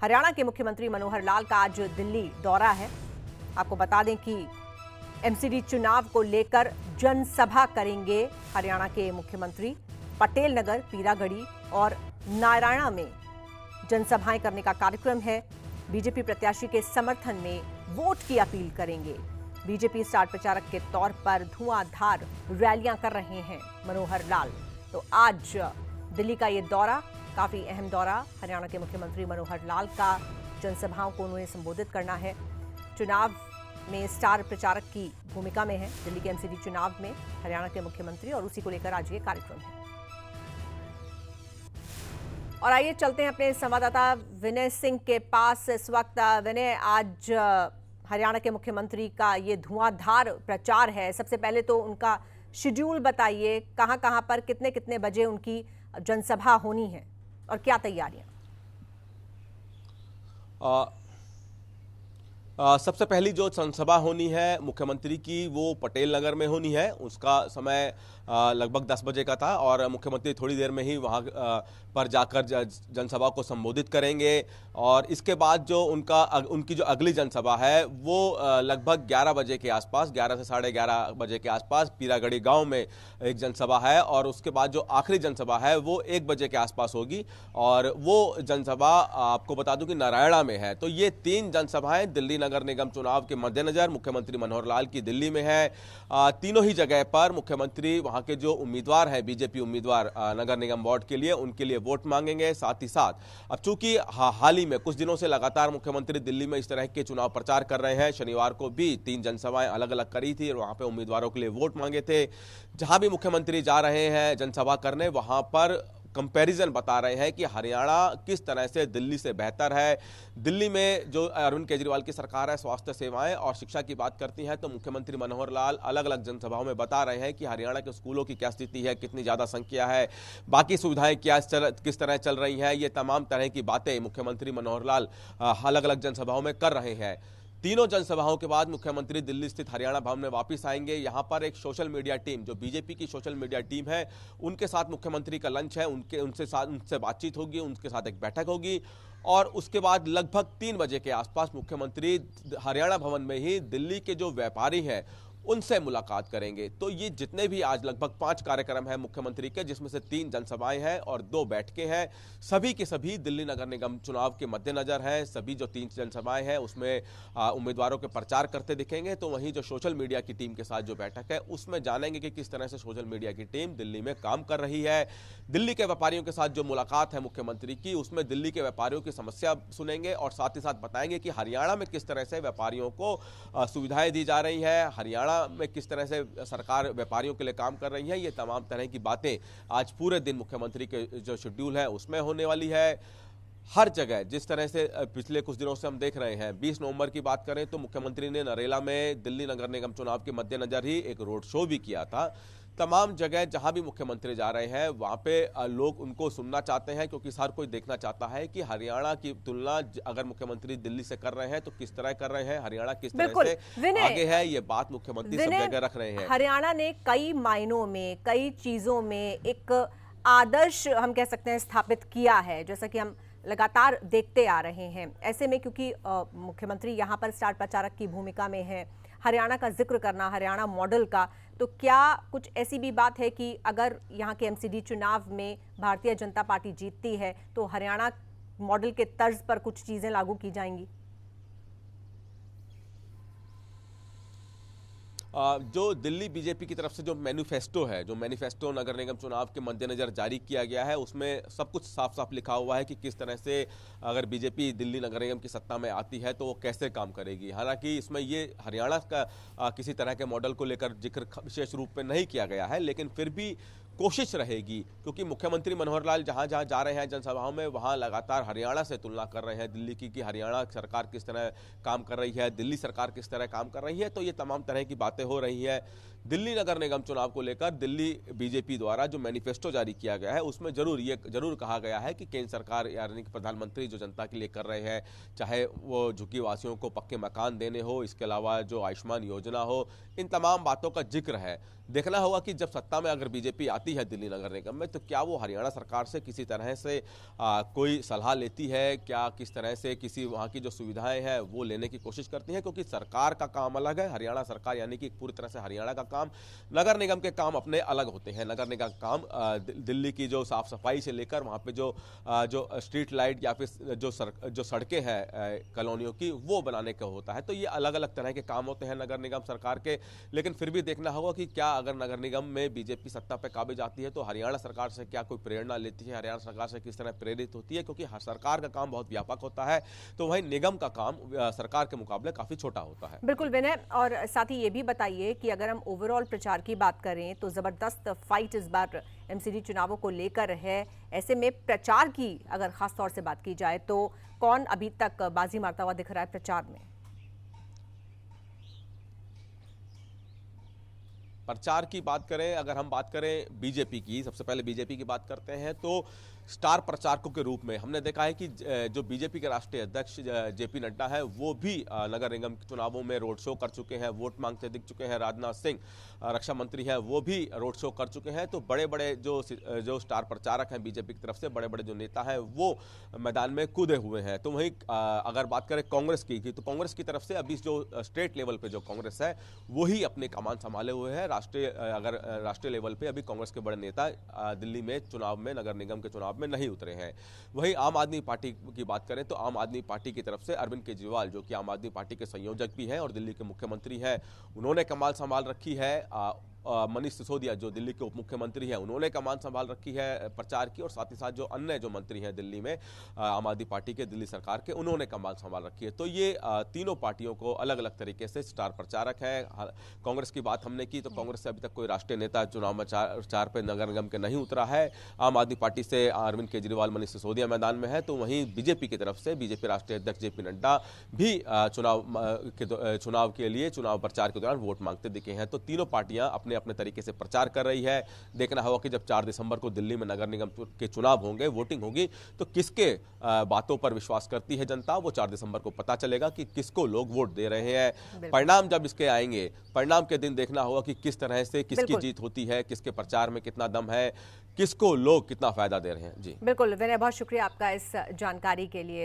हरियाणा के मुख्यमंत्री मनोहर लाल का आज दिल्ली दौरा है। आपको बता दें कि एमसीडी चुनाव को लेकर जनसभा करेंगे हरियाणा के मुख्यमंत्री। पटेल नगर, पीरागढ़ी और नारायणा में जनसभाएं करने का कार्यक्रम है। बीजेपी प्रत्याशी के समर्थन में वोट की अपील करेंगे। बीजेपी स्टार प्रचारक के तौर पर धुआंधार रैलियां कर रहे हैं मनोहर लाल। तो आज दिल्ली का ये दौरा काफी अहम दौरा, हरियाणा के मुख्यमंत्री मनोहर लाल का जनसभाओं को उन्हें संबोधित करना है। चुनाव में स्टार प्रचारक की भूमिका में है दिल्ली के एमसीडी चुनाव में हरियाणा के मुख्यमंत्री, और उसी को लेकर आज ये कार्यक्रम है। और आइए चलते हैं अपने संवाददाता विनय सिंह के पास इस वक्त। विनय, आज हरियाणा के मुख्यमंत्री का ये धुआंधार प्रचार है। सबसे पहले तो उनका शेड्यूल बताइए, कहां कहां पर कितने कितने बजे उनकी जनसभा होनी है और क्या तैयारियां? सबसे पहली जो जनसभा होनी है मुख्यमंत्री की वो पटेल नगर में होनी है। उसका समय लगभग 10 बजे का था और मुख्यमंत्री थोड़ी देर में ही वहां पर जाकर जनसभा को संबोधित करेंगे। और इसके बाद जो उनकी जो अगली जनसभा है वो लगभग 11 बजे के आसपास, 11 से 11:30 बजे के आसपास पीरागढ़ी गांव में एक जनसभा है। और उसके बाद जो आखिरी जनसभा है वो 1 बजे के आसपास होगी और वो जनसभा आपको बता दूं कि नारायणा में है। तो ये 3 जनसभाएं दिल्ली नगर निगम चुनाव के मद्देनजर मुख्यमंत्री मनोहर लाल की दिल्ली में है। तीनों ही जगह पर मुख्यमंत्री वहां के जो उम्मीदवार हैं, बीजेपी उम्मीदवार नगर निगम वार्ड के लिए, उनके लिए वोट मांगेंगे। साथ ही साथ अब चूंकि हाल ही में कुछ दिनों से लगातार मुख्यमंत्री दिल्ली में इस तरह के चुनाव प्रचार कर रहे हैं, शनिवार को भी 3 जनसभाएं अलग अलग करी थी और वहां पे उम्मीदवारों के लिए वोट मांगे थे। जहां भी मुख्यमंत्री जा रहे हैं जनसभा करने, वहां पर कंपैरिजन बता रहे हैं कि हरियाणा किस तरह से दिल्ली से बेहतर है। दिल्ली में जो अरविंद केजरीवाल की सरकार है, स्वास्थ्य सेवाएं और शिक्षा की बात करती है, तो मुख्यमंत्री मनोहर लाल अलग अलग जनसभाओं में बता रहे हैं कि हरियाणा के स्कूलों की क्या स्थिति है, कितनी ज़्यादा संख्या है, बाकी सुविधाएं किस तरह चल रही हैं। ये तमाम तरह की बातें मुख्यमंत्री मनोहर लाल अलग अलग जनसभाओं में कर रहे हैं। तीनों जनसभाओं के बाद मुख्यमंत्री दिल्ली स्थित हरियाणा भवन में वापस आएंगे। यहां पर एक सोशल मीडिया टीम, जो बीजेपी की सोशल मीडिया टीम है, उनके साथ मुख्यमंत्री का लंच है, उनसे बातचीत होगी, उनके साथ एक बैठक होगी। और उसके बाद लगभग 3 बजे के आसपास मुख्यमंत्री हरियाणा भवन में ही दिल्ली के जो व्यापारी हैं उनसे मुलाकात करेंगे। तो ये जितने भी आज लगभग 5 कार्यक्रम हैं मुख्यमंत्री के, जिसमें से 3 जनसभाएं हैं और 2 बैठकें हैं, सभी के सभी दिल्ली नगर निगम चुनाव के मद्देनजर हैं। सभी जो 3 जनसभाएं हैं उसमें उम्मीदवारों के प्रचार करते दिखेंगे। तो वहीं जो सोशल मीडिया की टीम के साथ जो बैठक है उसमें जानेंगे कि किस तरह से सोशल मीडिया की टीम दिल्ली में काम कर रही है। दिल्ली के व्यापारियों के साथ जो मुलाकात है मुख्यमंत्री की, उसमें दिल्ली के व्यापारियों की समस्या सुनेंगे और साथ ही साथ बताएंगे कि हरियाणा में किस तरह से व्यापारियों को सुविधाएं दी जा रही है, हरियाणा में किस तरह से सरकार व्यापारियों के लिए काम कर रही है। ये तमाम तरह की बातें आज पूरे दिन मुख्यमंत्री के जो शेड्यूल है उसमें होने वाली है। हर जगह जिस तरह से पिछले कुछ दिनों से हम देख रहे हैं, 20 नवंबर की बात करें तो मुख्यमंत्री ने नरेला में दिल्ली नगर निगम चुनाव के मद्देनजर ही एक रोड शो भी किया था। तमाम जगह जहां भी मुख्यमंत्री जा रहे हैं वहां पे लोग उनको सुनना चाहते हैं, क्योंकि हर कोई देखना चाहता है कि हरियाणा की तुलना अगर मुख्यमंत्री दिल्ली से कर रहे हैं तो किस तरह कर रहे हैं, हरियाणा किस तरह से आगे है। ये बात मुख्यमंत्री सब जगह रख रहे हैं। हरियाणा ने कई मायनों में, कई चीजों में एक आदर्श हम कह सकते हैं स्थापित किया है, जैसा कि हम लगातार देखते आ रहे हैं। ऐसे में क्योंकि मुख्यमंत्री यहाँ पर स्टार प्रचारक की भूमिका में है, हरियाणा का जिक्र करना, हरियाणा मॉडल का, तो क्या कुछ ऐसी भी बात है कि अगर यहाँ के एमसीडी चुनाव में भारतीय जनता पार्टी जीतती है तो हरियाणा मॉडल के तर्ज पर कुछ चीजें लागू की जाएंगी? जो दिल्ली बीजेपी की तरफ से जो मैनिफेस्टो नगर निगम चुनाव के मद्देनजर जारी किया गया है, उसमें सब कुछ साफ साफ लिखा हुआ है कि किस तरह से अगर बीजेपी दिल्ली नगर निगम की सत्ता में आती है तो वो कैसे काम करेगी। हालांकि इसमें ये हरियाणा का किसी तरह के मॉडल को लेकर जिक्र विशेष रूप में नहीं किया गया है, लेकिन फिर भी कोशिश रहेगी, क्योंकि मुख्यमंत्री मनोहर लाल जहां जहां जा रहे हैं जनसभाओं में वहां लगातार हरियाणा से तुलना कर रहे हैं दिल्ली की, कि हरियाणा सरकार किस तरह काम कर रही है, दिल्ली सरकार किस तरह काम कर रही है। तो ये तमाम तरह की बातें हो रही हैं। दिल्ली नगर निगम चुनाव को लेकर दिल्ली बीजेपी द्वारा जो मैनिफेस्टो जारी किया गया है उसमें जरूर कहा गया है कि केंद्र सरकार यानी कि प्रधानमंत्री जो जनता के लिए कर रहे हैं, चाहे वो झुग्गी वासियों को पक्के मकान देने हो, इसके अलावा जो आयुष्मान योजना हो, इन तमाम बातों का जिक्र है। देखना होगा कि जब सत्ता में अगर बीजेपी आती जाती है दिल्ली नगर निगम में, तो क्या वो हरियाणा सरकार से किसी तरह से कोई सलाह लेती है, क्या किस तरह से किसी वहाँ की जो सुविधाएं हैं वो लेने की कोशिश करती है? क्योंकि सरकार का काम अलग है, हरियाणा सरकार यानी कि पूरी तरह से हरियाणा का काम, नगर निगम के काम अपने अलग होते हैं। नगर निगम का काम दिल्ली की जो साफ सफाई से लेकर वहाँ पे जो स्ट्रीट लाइट या फिर जो सड़कें हैं कॉलोनियों की, वो बनाने का होता है। तो ये अलग अलग तरह के काम होते हैं नगर निगम सरकार के। लेकिन फिर भी देखना होगा कि क्या अगर नगर निगम में बीजेपी सत्ता पे काबिज आती है तो हरियाणा सरकार से क्या कोई प्रेरणा लेती है, हरियाणा सरकार से किस तरह प्रेरित होती है, क्योंकि सरकार का काम बहुत व्यापक होता है, तो वहीं निगम का काम सरकार के मुकाबले काफी छोटा होता है। बिल्कुल विनय, और साथ ही ये भी बताइए कि अगर हम ओवरऑल प्रचार की बात करें तो जबरदस्त फाइट इस बार एमसीडी चुनावों को लेकर है। ऐसे में प्रचार की अगर खास तौर से बात की जाए तो कौन अभी तक बाजी मारता हुआ दिख रहा है प्रचार में? प्रचार की बात करें, अगर हम बात करें बीजेपी की, सबसे पहले बीजेपी की बात करते हैं, तो स्टार प्रचारकों के रूप में हमने देखा है कि जो बीजेपी के राष्ट्रीय अध्यक्ष जेपी नड्डा है वो भी नगर निगम के चुनावों में रोड शो कर चुके हैं, वोट मांगते दिख चुके हैं। राजनाथ सिंह रक्षा मंत्री हैं, वो भी रोड शो कर चुके हैं। तो बड़े बड़े जो स्टार प्रचारक हैं बीजेपी की तरफ से, बड़े बड़े जो नेता हैं वो मैदान में कूदे हुए हैं। तो वहीं अगर बात करें कांग्रेस की, तो कांग्रेस की तरफ से अभी जो स्टेट लेवल पे जो कांग्रेस है वही अपने कमान संभाले हुए है। राष्ट्रीय लेवल पे अभी कांग्रेस के बड़े नेता दिल्ली में चुनाव में, नगर निगम के चुनाव में नहीं उतरे हैं। वहीं आम आदमी पार्टी की बात करें तो आम आदमी पार्टी की तरफ से अरविंद केजरीवाल, जो कि आम आदमी पार्टी के संयोजक भी हैं और दिल्ली के मुख्यमंत्री हैं, उन्होंने कमान संभाल रखी है। मनीष सिसोदिया जो दिल्ली के उप मुख्यमंत्री हैं, उन्होंने कमान संभाल रखी है प्रचार की, और साथ ही साथ जो अन्य जो मंत्री हैं दिल्ली में आम आदमी पार्टी के, दिल्ली सरकार के, उन्होंने कमान संभाल रखी है। तो ये तीनों पार्टियों को अलग अलग तरीके से स्टार प्रचारक है। कांग्रेस की बात हमने की तो कांग्रेस से अभी तक कोई राष्ट्रीय नेता चुनाव में प्रचार पे नगर निगम के नहीं उतरा है। आम आदमी पार्टी से अरविंद केजरीवाल, मनीष सिसोदिया मैदान में है। तो वहीं बीजेपी की तरफ से बीजेपी राष्ट्रीय अध्यक्ष जेपी नड्डा भी चुनाव के लिए चुनाव प्रचार के दौरान वोट मांगते दिखे हैं। तो तीनों पार्टियां अपने अपने तरीके से प्रचार कर रही है। देखना होगा कि जब 4 दिसंबर को दिल्ली में नगर निगम के चुनाव होंगे, वोटिंग होगी, तो किसके बातों पर विश्वास करती है जनता, वो 4 दिसंबर को पता चलेगा कि किसको लोग वोट दे रहे हैं। परिणाम जब इसके आएंगे, परिणाम के दिन देखना होगा कि किस तरह से किसकी जीत होती है, किसके प्रचार में कितना दम है, किसको लोग कितना फायदा दे रहे हैं। जी बिल्कुल विनय, बहुत शुक्रिया आपका इस जानकारी के लिए।